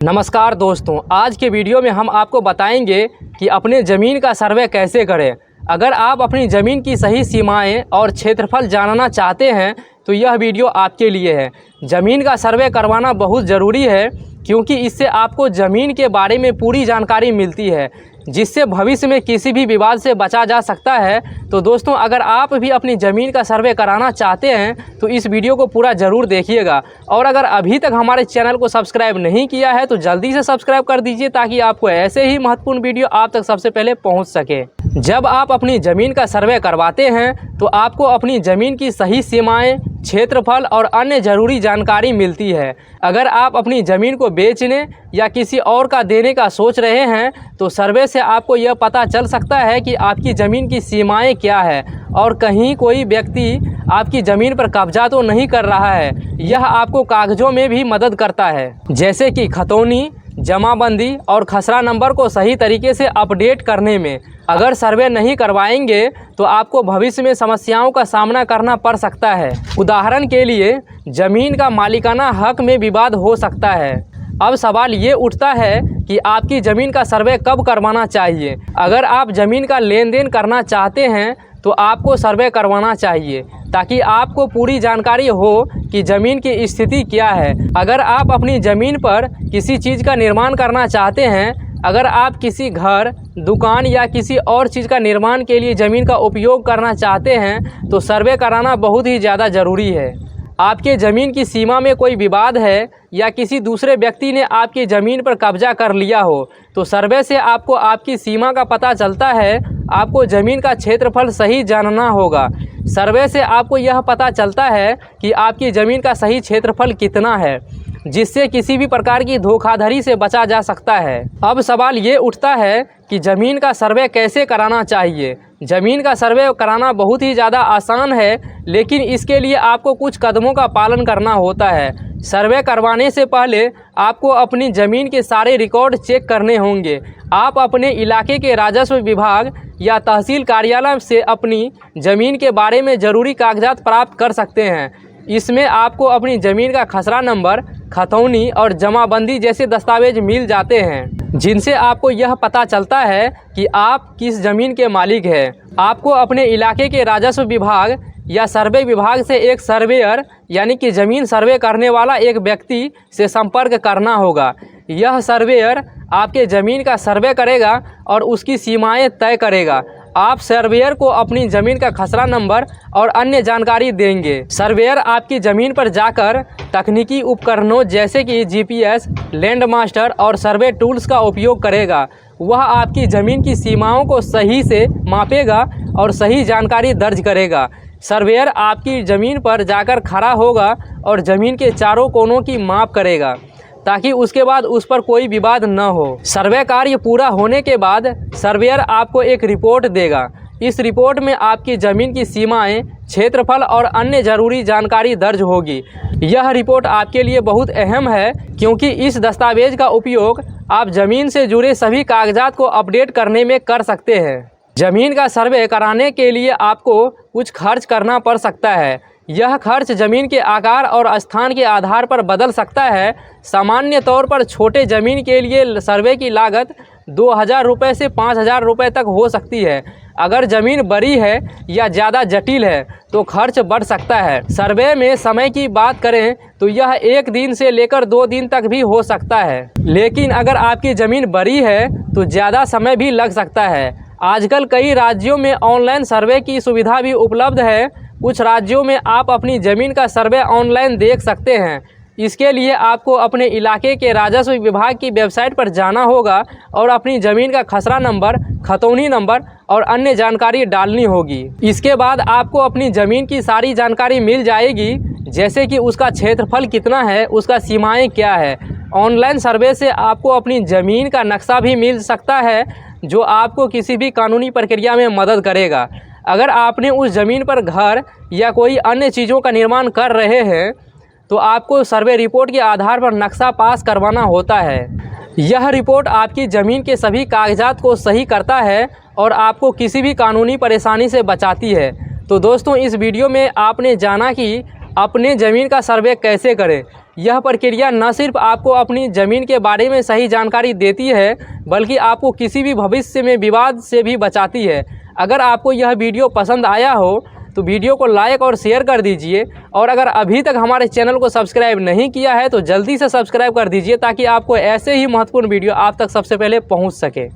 नमस्कार दोस्तों, आज के वीडियो में हम आपको बताएंगे कि अपने ज़मीन का सर्वे कैसे करें। अगर आप अपनी ज़मीन की सही सीमाएं और क्षेत्रफल जानना चाहते हैं तो यह वीडियो आपके लिए है। ज़मीन का सर्वे करवाना बहुत ज़रूरी है क्योंकि इससे आपको ज़मीन के बारे में पूरी जानकारी मिलती है, जिससे भविष्य में किसी भी विवाद से बचा जा सकता है। तो दोस्तों, अगर आप भी अपनी ज़मीन का सर्वे कराना चाहते हैं तो इस वीडियो को पूरा ज़रूर देखिएगा। और अगर अभी तक हमारे चैनल को सब्सक्राइब नहीं किया है तो जल्दी से सब्सक्राइब कर दीजिए ताकि आपको ऐसे ही महत्वपूर्ण वीडियो आप तक सबसे पहले पहुंच सके। जब आप अपनी ज़मीन का सर्वे करवाते हैं तो आपको अपनी ज़मीन की सही सीमाएं, क्षेत्रफल और अन्य ज़रूरी जानकारी मिलती है। अगर आप अपनी ज़मीन को बेचने या किसी और का देने का सोच रहे हैं तो सर्वे से आपको यह पता चल सकता है कि आपकी ज़मीन की सीमाएं क्या है और कहीं कोई व्यक्ति आपकी ज़मीन पर कब्जा तो नहीं कर रहा है। यह आपको कागज़ों में भी मदद करता है, जैसे कि खतौनी, जमाबंदी और खसरा नंबर को सही तरीके से अपडेट करने में। अगर सर्वे नहीं करवाएंगे तो आपको भविष्य में समस्याओं का सामना करना पड़ सकता है। उदाहरण के लिए, ज़मीन का मालिकाना हक में विवाद हो सकता है। अब सवाल ये उठता है कि आपकी ज़मीन का सर्वे कब करवाना चाहिए। अगर आप ज़मीन का लेन देन करना चाहते हैं तो आपको सर्वे करवाना चाहिए ताकि आपको पूरी जानकारी हो कि ज़मीन की स्थिति क्या है। अगर आप अपनी ज़मीन पर किसी चीज़ का निर्माण करना चाहते हैं, अगर आप किसी घर, दुकान या किसी और चीज़ का निर्माण के लिए ज़मीन का उपयोग करना चाहते हैं तो सर्वे कराना बहुत ही ज़्यादा ज़रूरी है। आपके ज़मीन की सीमा में कोई विवाद है या किसी दूसरे व्यक्ति ने आपकी ज़मीन पर कब्जा कर लिया हो तो सर्वे से आपको आपकी सीमा का पता चलता है। आपको ज़मीन का क्षेत्रफल सही जानना होगा। सर्वे से आपको यह पता चलता है कि आपकी ज़मीन का सही क्षेत्रफल कितना है, जिससे किसी भी प्रकार की धोखाधड़ी से बचा जा सकता है। अब सवाल ये उठता है कि ज़मीन का सर्वे कैसे कराना चाहिए। ज़मीन का सर्वे कराना बहुत ही ज़्यादा आसान है, लेकिन इसके लिए आपको कुछ कदमों का पालन करना होता है। सर्वे करवाने से पहले आपको अपनी ज़मीन के सारे रिकॉर्ड चेक करने होंगे। आप अपने इलाके के राजस्व विभाग या तहसील कार्यालय से अपनी ज़मीन के बारे में ज़रूरी कागजात प्राप्त कर सकते हैं। इसमें आपको अपनी ज़मीन का खसरा नंबर, खतौनी और जमाबंदी जैसे दस्तावेज मिल जाते हैं, जिनसे आपको यह पता चलता है कि आप किस ज़मीन के मालिक हैं। आपको अपने इलाके के राजस्व विभाग या सर्वे विभाग से एक सर्वेयर यानी कि ज़मीन सर्वे करने वाला एक व्यक्ति से संपर्क करना होगा। यह सर्वेयर आपके ज़मीन का सर्वे करेगा और उसकी सीमाएं तय करेगा। आप सर्वेयर को अपनी ज़मीन का खसरा नंबर और अन्य जानकारी देंगे। सर्वेयर आपकी ज़मीन पर जाकर तकनीकी उपकरणों जैसे कि GPS, लैंड मास्टर और सर्वे टूल्स का उपयोग करेगा। वह आपकी ज़मीन की सीमाओं को सही से मापेगा और सही जानकारी दर्ज करेगा। सर्वेयर आपकी ज़मीन पर जाकर खड़ा होगा और ज़मीन के चारों कोनों की माप करेगा ताकि उसके बाद उस पर कोई विवाद न हो। सर्वे कार्य पूरा होने के बाद सर्वेयर आपको एक रिपोर्ट देगा। इस रिपोर्ट में आपकी ज़मीन की सीमाएं, क्षेत्रफल और अन्य ज़रूरी जानकारी दर्ज होगी। यह रिपोर्ट आपके लिए बहुत अहम है क्योंकि इस दस्तावेज का उपयोग आप ज़मीन से जुड़े सभी कागजात को अपडेट करने में कर सकते हैं। ज़मीन का सर्वे कराने के लिए आपको कुछ खर्च करना पड़ सकता है। यह खर्च ज़मीन के आकार और स्थान के आधार पर बदल सकता है। सामान्य तौर पर छोटे ज़मीन के लिए सर्वे की लागत 2000 रुपये से 5000 रुपये तक हो सकती है। अगर ज़मीन बड़ी है या ज़्यादा जटिल है तो खर्च बढ़ सकता है। सर्वे में समय की बात करें तो यह 1 दिन से लेकर 2 दिन तक भी हो सकता है, लेकिन अगर आपकी ज़मीन बड़ी है तो ज़्यादा समय भी लग सकता है। आजकल कई राज्यों में ऑनलाइन सर्वे की सुविधा भी उपलब्ध है। कुछ राज्यों में आप अपनी ज़मीन का सर्वे ऑनलाइन देख सकते हैं। इसके लिए आपको अपने इलाके के राजस्व विभाग की वेबसाइट पर जाना होगा और अपनी ज़मीन का खसरा नंबर, खतौनी नंबर और अन्य जानकारी डालनी होगी। इसके बाद आपको अपनी ज़मीन की सारी जानकारी मिल जाएगी, जैसे कि उसका क्षेत्रफल कितना है, उसका सीमाएं क्या है। ऑनलाइन सर्वे से आपको अपनी ज़मीन का नक्शा भी मिल सकता है जो आपको किसी भी कानूनी प्रक्रिया में मदद करेगा। अगर आपने उस ज़मीन पर घर या कोई अन्य चीज़ों का निर्माण कर रहे हैं तो आपको सर्वे रिपोर्ट के आधार पर नक्शा पास करवाना होता है। यह रिपोर्ट आपकी ज़मीन के सभी कागजात को सही करता है और आपको किसी भी कानूनी परेशानी से बचाती है। तो दोस्तों, इस वीडियो में आपने जाना कि अपने ज़मीन का सर्वे कैसे करें। यह प्रक्रिया न सिर्फ आपको अपनी ज़मीन के बारे में सही जानकारी देती है, बल्कि आपको किसी भी भविष्य में विवाद से भी बचाती है। अगर आपको यह वीडियो पसंद आया हो तो वीडियो को लाइक और शेयर कर दीजिए, और अगर अभी तक हमारे चैनल को सब्सक्राइब नहीं किया है तो जल्दी से सब्सक्राइब कर दीजिए, ताकि आपको ऐसे ही महत्वपूर्ण वीडियो आप तक सबसे पहले पहुंच सके।